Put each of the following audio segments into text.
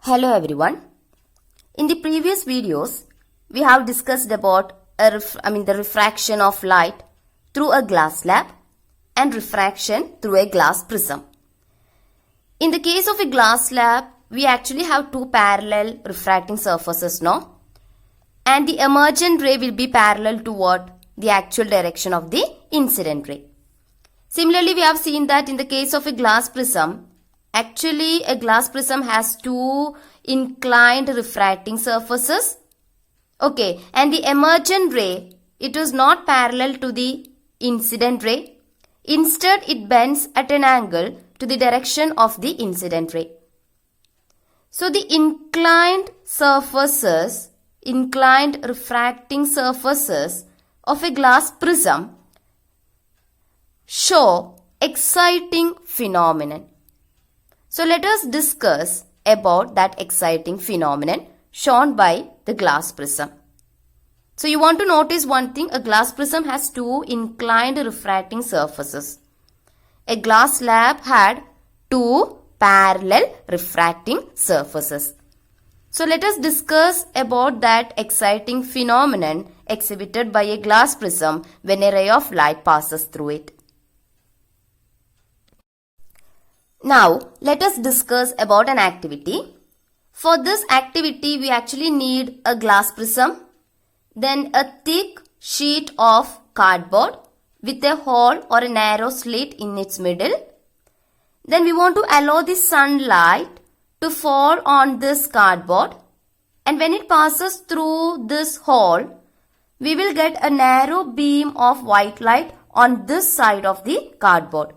Hello everyone. In the previous videos, we have discussed about the refraction of light through a glass slab and refraction through a glass prism. In the case of a glass slab, we actually have two parallel refracting surfaces, no? And the emergent ray will be parallel to what? The actual direction of the incident ray. Similarly, we have seen that in the case of a glass prism, actually a glass prism has two inclined refracting surfaces. Okay, and the emergent ray, it is not parallel to the incident ray. Instead, it bends at an angle to the direction of the incident ray. So the inclined refracting surfaces of a glass prism show exciting phenomenon. So let us discuss about that exciting phenomenon shown by the glass prism. So you want to notice one thing, a glass prism has two inclined refracting surfaces. A glass slab had two parallel refracting surfaces. So let us discuss about that exciting phenomenon exhibited by a glass prism when a ray of light passes through it. Now, let us discuss about an activity. For this activity, we actually need a glass prism, then a thick sheet of cardboard with a hole or a narrow slit in its middle. Then we want to allow the sunlight to fall on this cardboard, and when it passes through this hole, we will get a narrow beam of white light on this side of the cardboard.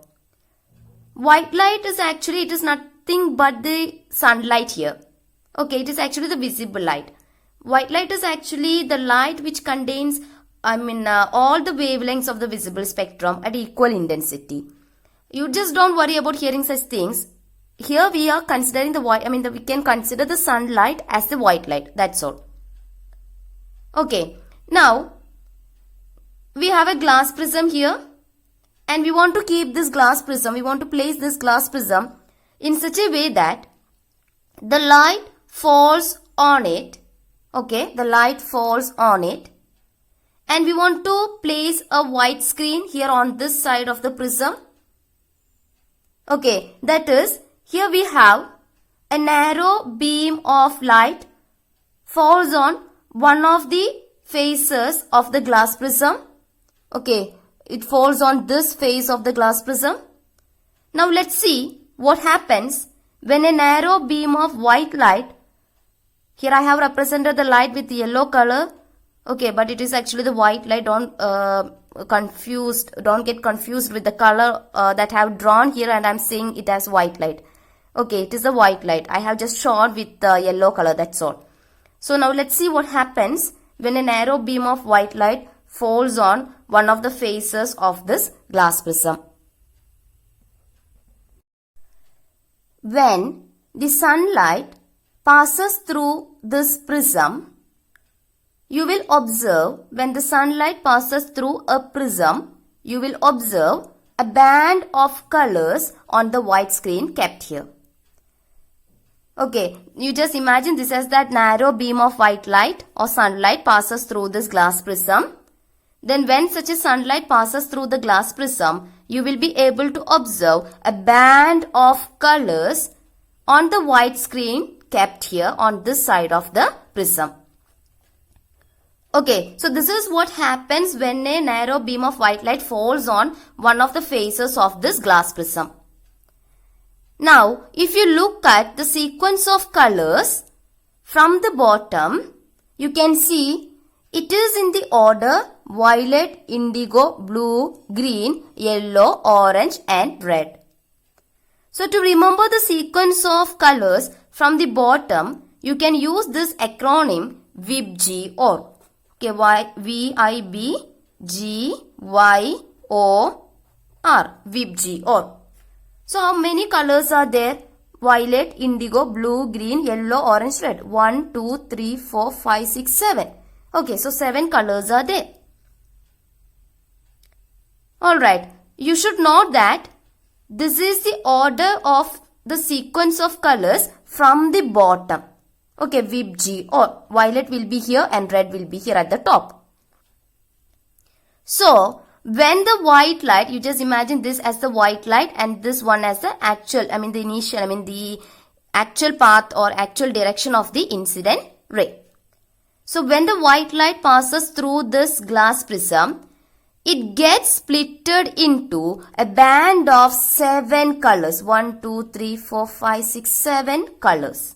White light is actually, it is nothing but the sunlight here. Okay, it is actually the visible light. White light is actually the light which contains, all the wavelengths of the visible spectrum at equal intensity. You just don't worry about hearing such things. Here we are considering we can consider the sunlight as the white light. That's all. Okay, now we have a glass prism here. And we want to keep this glass prism, we want to place this glass prism in such a way that the light falls on it. Okay, the light falls on it. And we want to place a white screen here on this side of the prism. Okay, that is, here we have a narrow beam of light falls on one of the faces of the glass prism. Okay. It falls on this face of the glass prism. Now let's see what happens when a narrow beam of white light, here I have represented the light with yellow color. Okay, but it is actually the white light. Don't get confused with the color that I have drawn here, and I am saying it as white light. Okay, it is the white light. I have just shown with the yellow color, that's all. So now let's see what happens when a narrow beam of white light falls on one of the faces of this glass prism. When the sunlight passes through this prism, you will observe, when the sunlight passes through a prism, you will observe a band of colors on the white screen kept here. Okay, you just imagine this as that narrow beam of white light or sunlight passes through this glass prism. Then when such a sunlight passes through the glass prism, you will be able to observe a band of colors on the white screen kept here on this side of the prism. Okay, so this is what happens when a narrow beam of white light falls on one of the faces of this glass prism. Now, if you look at the sequence of colors from the bottom, you can see it is in the order violet, indigo, blue, green, yellow, orange and red. So to remember the sequence of colors from the bottom, you can use this acronym VIBGYOR. Okay, VIBGYOR, VIBGYOR. So how many colors are there? Violet, indigo, blue, green, yellow, orange, red. 1, 2, 3, 4, 5, 6, 7. Okay, so 7 colors are there. Alright, you should know that this is the order of the sequence of colors from the bottom. Okay, VIP G, or violet will be here and red will be here at the top. So, when the white light, you just imagine this as the white light and this one as the actual, the actual path or actual direction of the incident ray. So, when the white light passes through this glass prism, it gets splitted into a band of 7 colors. 1, 2, 3, 4, 5, 6, 7 colors.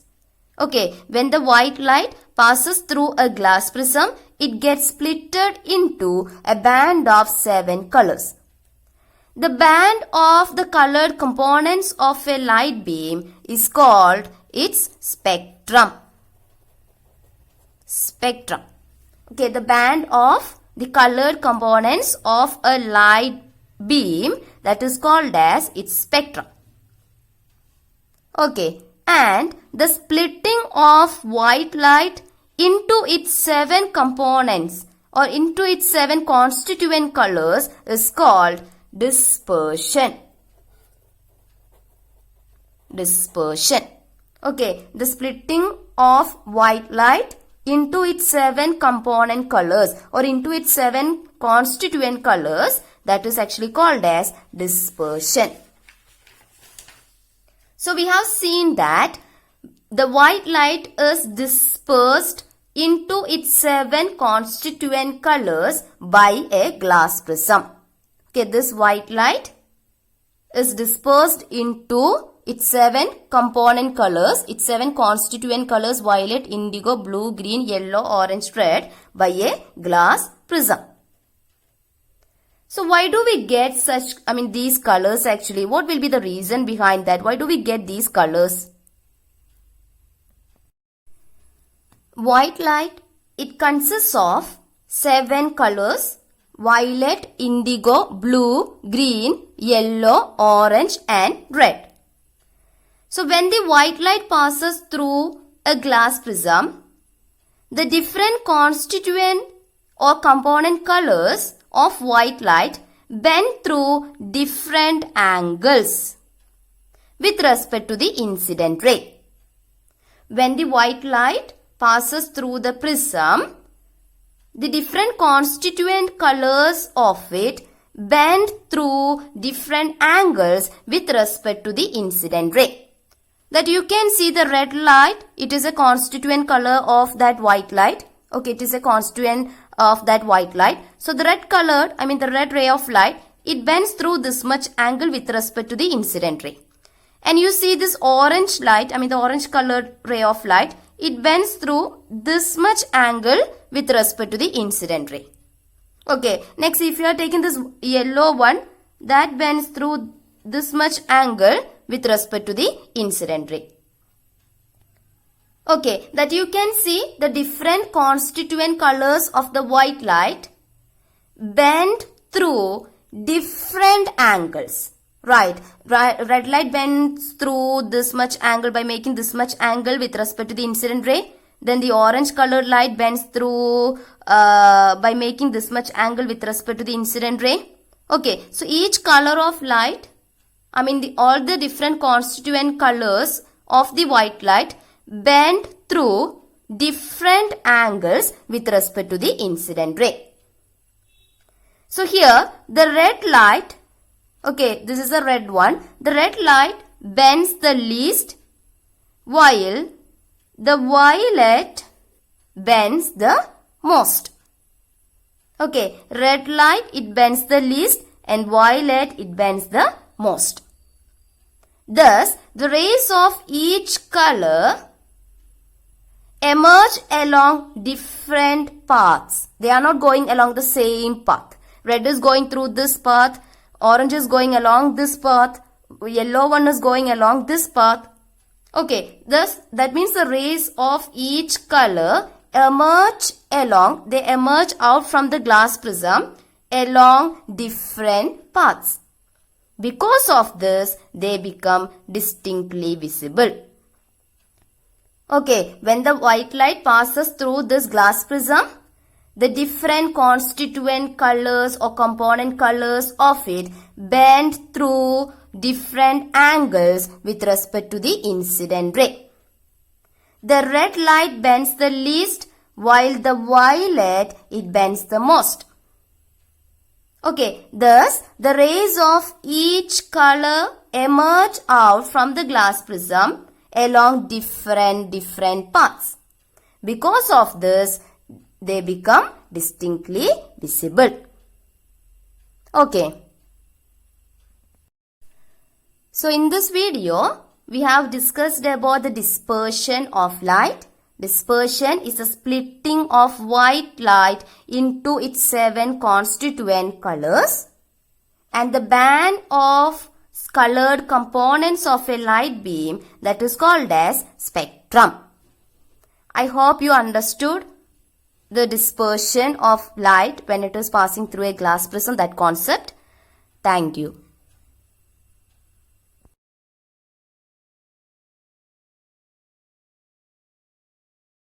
Okay, when the white light passes through a glass prism, it gets splitted into a band of 7 colors. The band of the colored components of a light beam is called its spectrum. Spectrum. Okay, the band of the colored components of a light beam, that is called as its spectrum. Okay, and the splitting of white light into its 7 components or into its 7 constituent colors is called dispersion. Dispersion. Okay, the splitting of white light into its 7 component colors or into its 7 constituent colors, that is actually called as dispersion. So we have seen that the white light is dispersed into its 7 constituent colors by a glass prism. Okay, this white light is dispersed into its 7 component colors, its 7 constituent colors, violet, indigo, blue, green, yellow, orange, red, by a glass prism. So why do we get these colors actually? What will be the reason behind that? Why do we get these colors? White light, it consists of 7 colors: violet, indigo, blue, green, yellow, orange and red. So when the white light passes through a glass prism, the different constituent or component colors of white light bend through different angles with respect to the incident ray. When the white light passes through the prism, the different constituent colors of it bend through different angles with respect to the incident ray. That you can see the red light, it is a constituent color of that white light. Okay, it is a constituent of that white light. So the the red ray of light, it bends through this much angle with respect to the incident ray. And you see this orange light, the orange colored ray of light, it bends through this much angle with respect to the incident ray. Okay, next if you are taking this yellow one, that bends through this much angle with respect to the incident ray. Okay, that you can see the different constituent colors of the white light bend through different angles. Right, red light bends through this much angle by making this much angle with respect to the incident ray. Then the orange colored light bends through by making this much angle with respect to the incident ray. Okay, so each color of light, all the different constituent colors of the white light bend through different angles with respect to the incident ray. So here the red light, okay, this is a red one. The red light bends the least while the violet bends the most. Okay, red light, it bends the least and violet, it bends the most. Thus, the rays of each color emerge along different paths. They are not going along the same path. Red is going through this path, orange is going along this path, yellow one is going along this path. Okay, thus that means the rays of each color emerge out from the glass prism along different paths. Because of this, they become distinctly visible. Okay, when the white light passes through this glass prism, the different constituent colors or component colors of it bend through different angles with respect to the incident ray. the red light bends the least while the violet it bends the most. Okay, thus the rays of each color emerge out from the glass prism along different paths. Because of this, they become distinctly visible. Okay. So in this video, we have discussed about the dispersion of light. Dispersion is the splitting of white light into its 7 constituent colors. And the band of colored components of a light beam, that is called as spectrum. I hope you understood the dispersion of light when it is passing through a glass prism, that concept. Thank you.